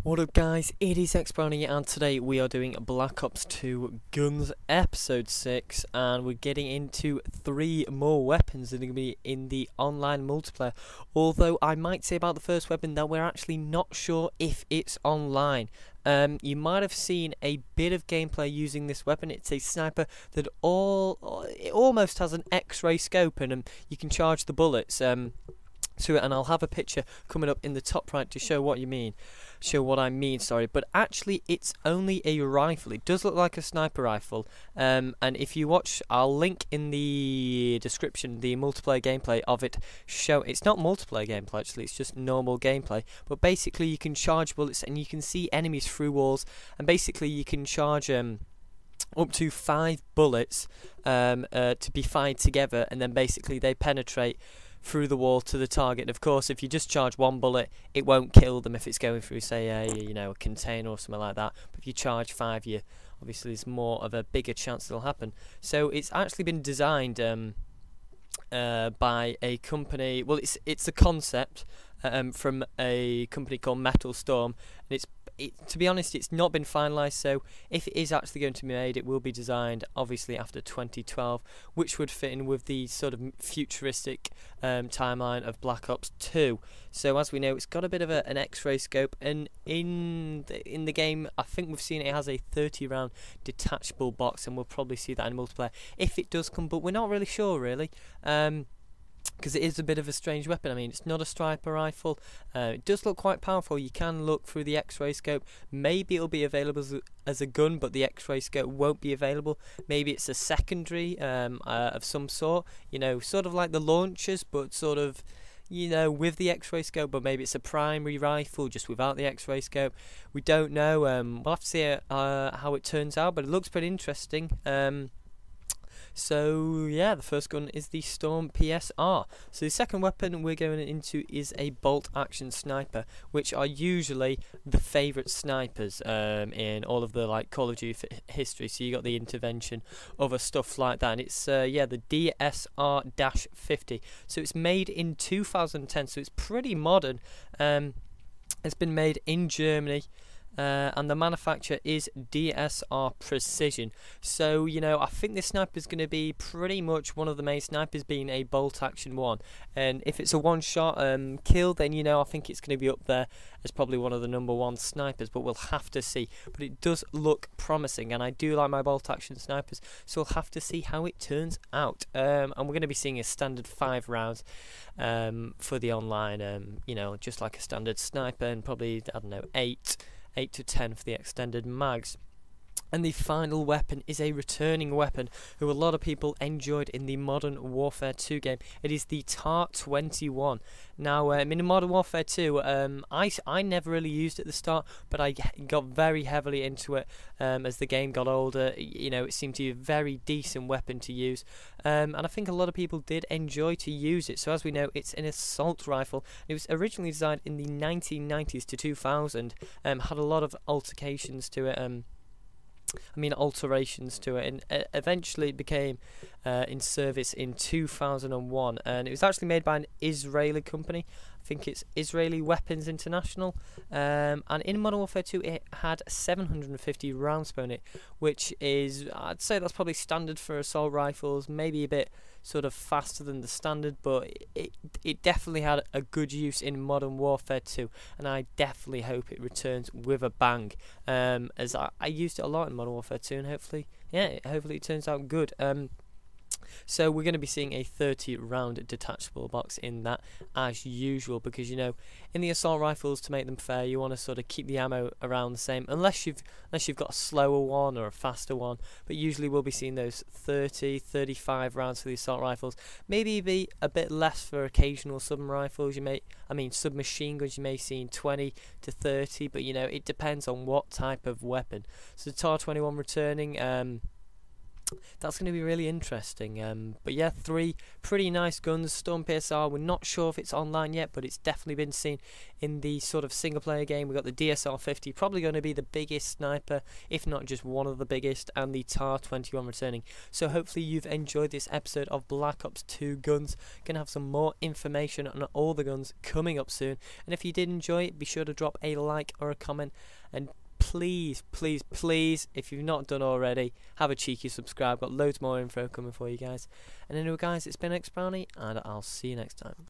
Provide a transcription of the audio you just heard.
What up guys, it is X-Brownie and today we are doing Black Ops 2 Guns Episode 6 and we're getting into 3 more weapons that are going to be in the online multiplayer. Although I might say about the first weapon that we're actually not sure if it's online. You might have seen a bit of gameplay using this weapon. It's a sniper that it almost has an X-ray scope and you can charge the bullets to it, and I'll have a picture coming up in the top right to show what I mean, sorry, but actually it's only a rifle. It does look like a sniper rifle, and if you watch, I'll link in the description the multiplayer gameplay of it. It's not multiplayer gameplay actually, it's just normal gameplay, but basically you can charge bullets and you can see enemies through walls, and basically you can charge up to 5 bullets to be fired together, and then basically they penetrate through the wall to the target. And of course, if you just charge 1 bullet, it won't kill them if it's going through, say, a container or something like that. But if you charge 5, obviously there's more of a bigger chance it'll happen. So it's actually been designed by a company. Well, it's a concept from a company called Metal Storm, and to be honest, it's not been finalised, so if it is actually going to be made, it will be designed obviously after 2012, which would fit in with the sort of futuristic timeline of Black Ops 2. So as we know, it's got a bit of an X-ray scope, and in the game, I think we've seen it has a 30-round detachable box, and we'll probably see that in multiplayer if it does come, but we're not really sure, really. Because it is a bit of a strange weapon. I mean, it's not a sniper rifle. It does look quite powerful. You can look through the X-ray scope. Maybe it'll be available as a gun, but the X-ray scope won't be available. Maybe it's a secondary of some sort. Sort of like the launchers, but sort of, with the X-ray scope. But maybe it's a primary rifle just without the X-ray scope. We don't know. We'll have to see how it turns out. But it looks pretty interesting. So yeah, the first gun is the Storm PSR. So the second weapon we're going into is a bolt action sniper, which are usually the favourite snipers in all of the Call of Duty history. So you got the intervention, other stuff like that, and it's the DSR-50. So it's made in 2010, so it's pretty modern. It's been made in Germany. And the manufacturer is DSR Precision. So, I think this sniper is going to be pretty much one of the main snipers, being a bolt action one. And if it's a one-shot kill, then, I think it's going to be up there as probably one of the #1 snipers, but we'll have to see. But it does look promising, and I do like my bolt action snipers, so we'll have to see how it turns out. And we're going to be seeing a standard 5 rounds for the online, just like a standard sniper, and probably, I don't know, 8 to 10 for the extended mags. And the final weapon is a returning weapon who a lot of people enjoyed in the Modern Warfare 2 game. It is the TAR-21. Now, in Modern Warfare 2, I never really used it at the start, but I got very heavily into it as the game got older. It seemed to be a very decent weapon to use, and I think a lot of people did enjoy to use it. So as we know, it's an assault rifle. It was originally designed in the 1990s to 2000, had a lot of alterations to it, and eventually it became in service in 2001, and it was actually made by an Israeli company. I think it's Israeli Weapons International, and in Modern Warfare 2 it had 750 rounds per it, which is, I'd say that's probably standard for assault rifles, maybe a bit sort of faster than the standard, but it definitely had a good use in Modern Warfare 2, and I definitely hope it returns with a bang, as I used it a lot in Modern Warfare 2, and hopefully it turns out good. So we're going to be seeing a 30-round detachable box in that, as usual, because in the assault rifles, to make them fair, you want to sort of keep the ammo around the same, unless you've got a slower one or a faster one. But usually we'll be seeing those 35 rounds for the assault rifles. Maybe be a bit less for occasional submachine guns. You may see 20 to 30, but it depends on what type of weapon. So the TAR-21 returning. that's going to be really interesting. But yeah, 3 pretty nice guns. Storm PSR, we're not sure if it's online yet, but it's definitely been seen in the sort of single player game. We've got the DSR-50, probably going to be the biggest sniper, if not just one of the biggest, and the TAR-21 returning. So hopefully you've enjoyed this episode of Black Ops 2 Guns. Going to have some more information on all the guns coming up soon. And if you did enjoy it, be sure to drop a like or a comment, and please, please, please, if you've not done already, have a cheeky subscribe. Got loads more info coming for you guys. And anyway guys, it's been X Brownie, and I'll see you next time.